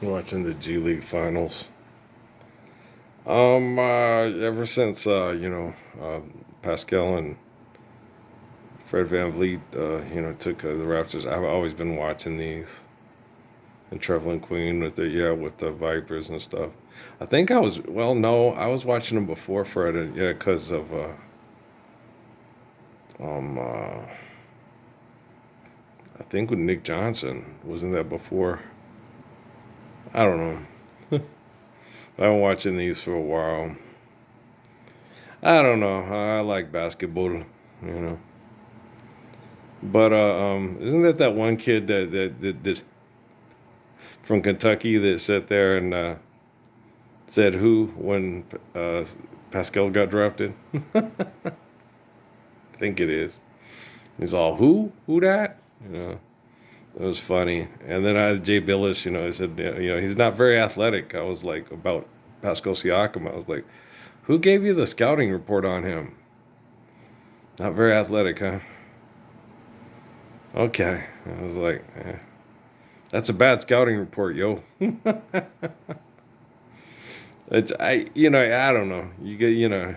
Watching the G League finals. Ever since Pascal and Fred VanVleet, took the Raptors. I've always been watching these, and Trevlin Queen with the Vipers and stuff. I think I was no, I was watching them before Fred, because of um, uh, I think with Nick Johnson, wasn't that before? I don't know. I've been watching these for a while. I don't know. I like basketball, you know. But isn't that one kid that from Kentucky that sat there and said who when Pascal got drafted? I think it is. He's all who that? You know, it was funny. And then I had Jay Billis. He said he's not very athletic. I was like about Pascal Siakam. I was like, who gave you the scouting report on him? Not very athletic, huh? Okay. I was like, that's a bad scouting report, yo. I don't know.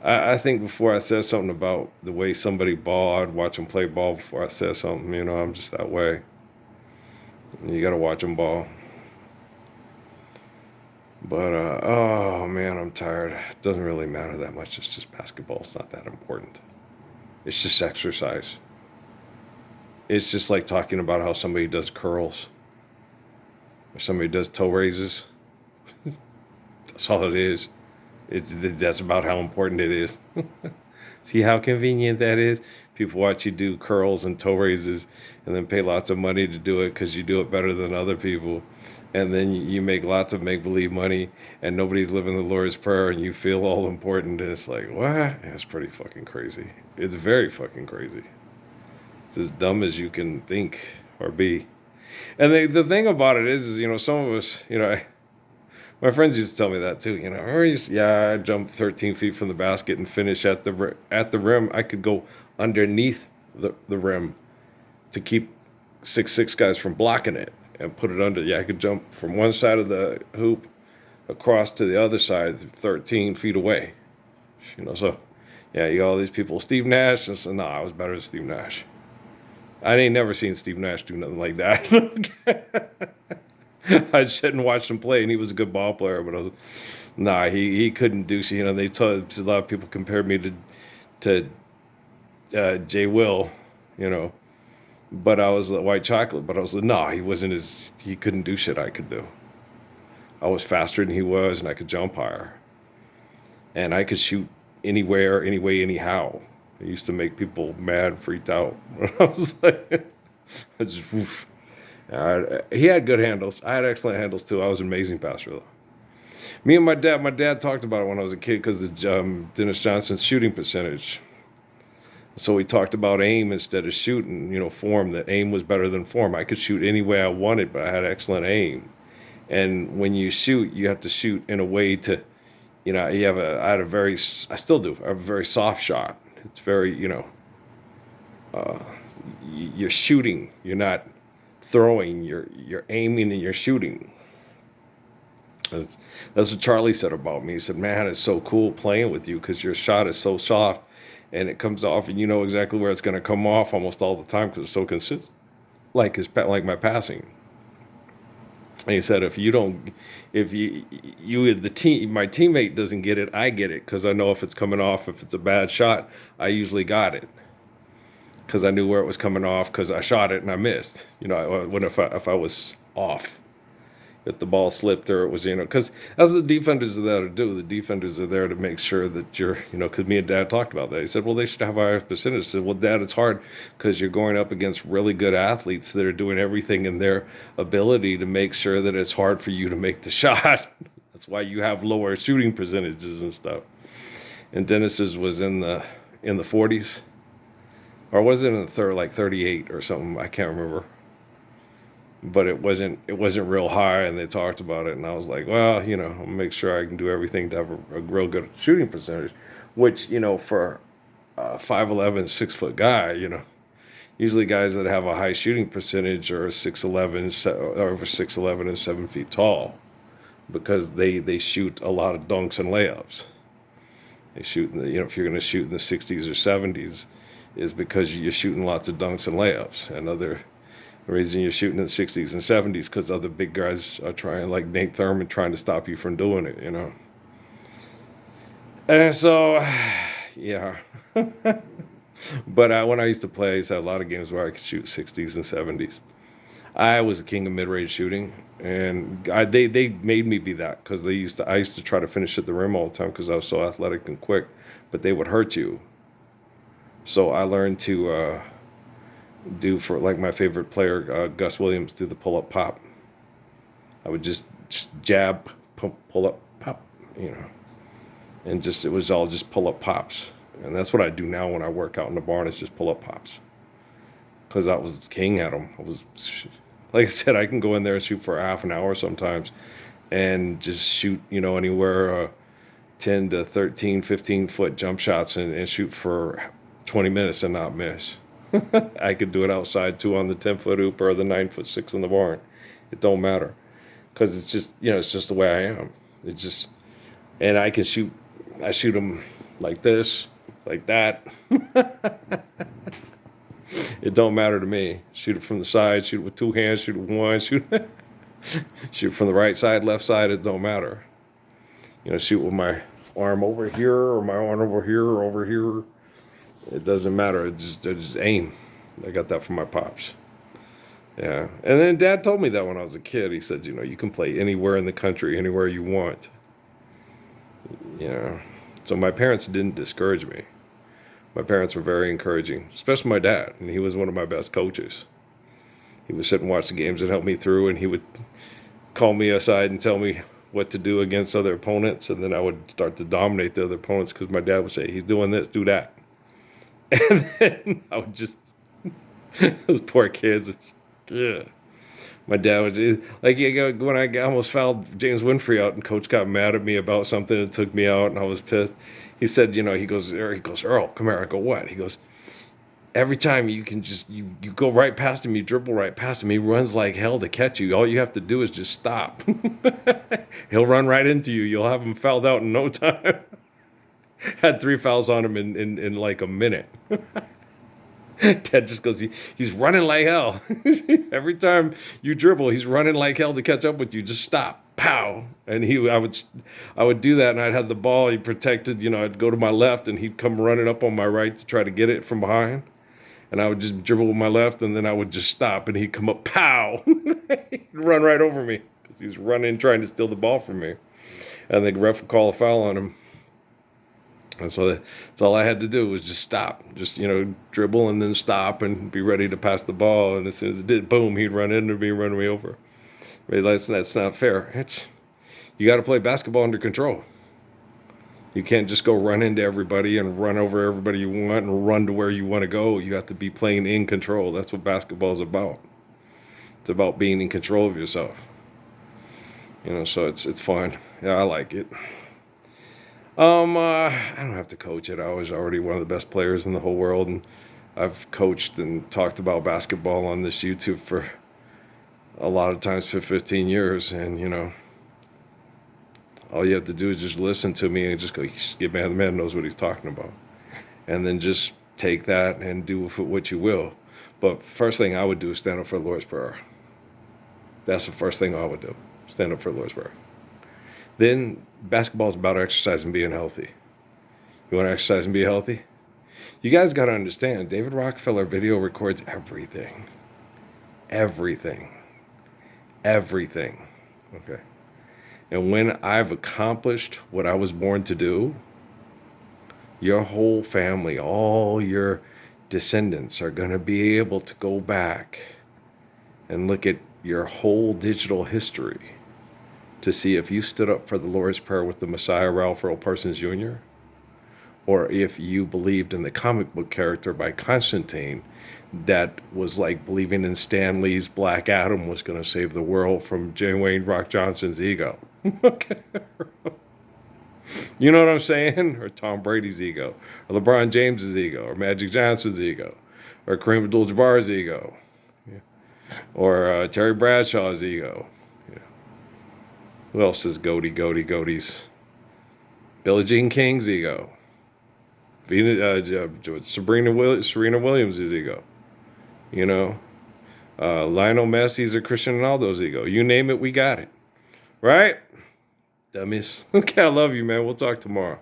I think before I said something about the way somebody ball, I'd watch them play ball before I said something. I'm just that way. You got to watch them ball. But oh man, I'm tired. It doesn't really matter that much. It's just basketball. It's not that important. It's just exercise. It's just like talking about how somebody does curls or somebody does toe raises. That's all it is. That's about how important it is. See how convenient that is? People watch you do curls and toe raises and then pay lots of money to do it because you do it better than other people. And then you make lots of make believe money and nobody's living the Lord's Prayer and you feel all important. And it's like, what? It's pretty fucking crazy. It's very fucking crazy. It's as dumb as you can think or be. And the thing about it is, some of us, my friends used to tell me that too. I jump 13 feet from the basket and finish at the rim. I could go underneath the rim to keep 6'6" guys from blocking it and put it under. Yeah, I could jump from one side of the hoop across to the other side, 13 feet away. So yeah, you got all these people. Steve Nash, and so no, I was better than Steve Nash. I ain't never seen Steve Nash do nothing like that. I sit and watched him play, and he was a good ball player. But he couldn't do. They told a lot of people compared me to Jay Will, but I was the white chocolate. But I was like, no, he wasn't as he couldn't do shit I could do. I was faster than he was, and I could jump higher, and I could shoot anywhere, anyway, anyhow. It used to make people mad, freaked out. I was like, I just. Oof. He had good handles. I had excellent handles too. I was an amazing passer though. Me and my dad talked about it when I was a kid because of Dennis Johnson's shooting percentage. So we talked about aim instead of shooting, form, that aim was better than form. I could shoot any way I wanted, but I had excellent aim. And when you shoot, you have to shoot in a way to, I still do, I have a very soft shot. It's very, you're shooting, you're not throwing, you're aiming and you're shooting. That's what Charlie said about me. He said, man, it's so cool playing with you because your shot is so soft and it comes off and you know exactly where it's going to come off almost all the time because it's so consistent, like my passing. And he said, if the team, my teammate doesn't get it, I get it because I know if it's coming off, if it's a bad shot, I usually got it because I knew where it was coming off because I shot it and I missed. If I was off, if the ball slipped or it was, because that's what the defenders are there to do. The defenders are there to make sure that you're, because me and Dad talked about that. He said, well, they should have a higher percentage. I said, well, Dad, it's hard because you're going up against really good athletes that are doing everything in their ability to make sure that it's hard for you to make the shot. That's why you have lower shooting percentages and stuff. And Dennis's was in the 40s. Or was it in the third, like 38 or something? I can't remember. But it wasn't real high, and they talked about it, and I was like, well, I'll make sure I can do everything to have a real good shooting percentage, which, for a 5'11", 6-foot guy, Usually guys that have a high shooting percentage are 6'11", or over 6'11" and 7 feet tall, because they shoot a lot of dunks and layups. They shoot in the, if you're going to shoot in the 60s or 70s, is because you're shooting lots of dunks and layups. And other reason you're shooting in the 60s and 70s because other big guys are trying, like Nate Thurman, trying to stop you from doing it. And so, yeah. But when I used to play, I used to have a lot of games where I could shoot 60s and 70s. I was the king of mid-range shooting, and they made me be that, because I used to try to finish at the rim all the time because I was so athletic and quick, but they would hurt you. So I learned to do, for like my favorite player, Gus Williams, do the pull-up pop. I would just jab, pull up, pop, and it was all just pull-up pops. And that's what I do now when I work out in the barn, is just pull-up pops. Because I was king at them. Like I said, I can go in there and shoot for half an hour sometimes and just shoot, anywhere 10 to 13, 15-foot jump shots, and shoot for 20 minutes and not miss. I could do it outside too, on the 10-foot hoop or the 9'6" in the barn. It don't matter, because it's just, it's just the way I am. It's just, and I shoot them like this, like that. It don't matter to me. Shoot it from the side, shoot it with two hands, shoot it with one, shoot from the right side, left side, it don't matter. Shoot with my arm over here, or my arm over here, or over here. It doesn't matter. I just aim. I got that from my pops. Yeah. And then Dad told me that when I was a kid. He said, you can play anywhere in the country, anywhere you want. So my parents didn't discourage me. My parents were very encouraging, especially my dad, and he was one of my best coaches. He would sit and watch the games and help me through, and he would call me aside and tell me what to do against other opponents, and then I would start to dominate the other opponents, because my dad would say, he's doing this, do that. And then I would just, those poor kids, yeah. My dad was like, when I almost fouled James Winfrey out, and Coach got mad at me about something and took me out, and I was pissed. He said, he goes, Earl, come here. I go, what? He goes, every time you can just, you go right past him, you dribble right past him, he runs like hell to catch you. All you have to do is just stop. He'll run right into you. You'll have him fouled out in no time. Had 3 fouls on him in like a minute. Ted just goes, he's running like hell. Every time you dribble, he's running like hell to catch up with you. Just stop. Pow. And I would do that, and I'd have the ball. He protected, I'd go to my left, and he'd come running up on my right to try to get it from behind. And I would just dribble with my left, and then I would just stop, and he'd come up, pow. He'd run right over me, because he's running, trying to steal the ball from me. And the ref would call a foul on him. And so that's all I had to do, was just stop. Just, dribble and then stop and be ready to pass the ball. And as soon as it did, boom, he'd run into me, run me over. But that's not fair. You got to play basketball under control. You can't just go run into everybody and run over everybody you want and run to where you want to go. You have to be playing in control. That's what basketball is about. It's about being in control of yourself. So it's fun. Yeah, I like it. I don't have to coach it. I was already one of the best players in the whole world, and I've coached and talked about basketball on this YouTube for a lot of times for 15 years, and all you have to do is just listen to me and just go, "Get man, the man knows what he's talking about," and then just take that and do with it what you will. But first thing I would do is stand up for the Lord's Prayer. That's the first thing I would do. Stand up for the Lord's Prayer. Then basketball is about exercise and being healthy. You want to exercise and be healthy? You guys got to understand, David Rockefeller video records everything. Everything. Everything. Okay. And when I've accomplished what I was born to do, your whole family, all your descendants are going to be able to go back and look at your whole digital history to see if you stood up for the Lord's Prayer with the Messiah, Ralph Earl Parsons Jr., or if you believed in the comic book character by Constantine that was like believing in Stan Lee's Black Adam was going to save the world from J. Wayne Rock Johnson's ego. Okay. You know what I'm saying? Or Tom Brady's ego, or LeBron James's ego, or Magic Johnson's ego, or Kareem Abdul-Jabbar's ego, or Terry Bradshaw's ego. Who else is goaties? Billie Jean King's ego. Serena Williams' ego. Lionel Messi's or Cristiano Ronaldo's ego. You name it, we got it. Right? Dummies. Okay, I love you, man. We'll talk tomorrow.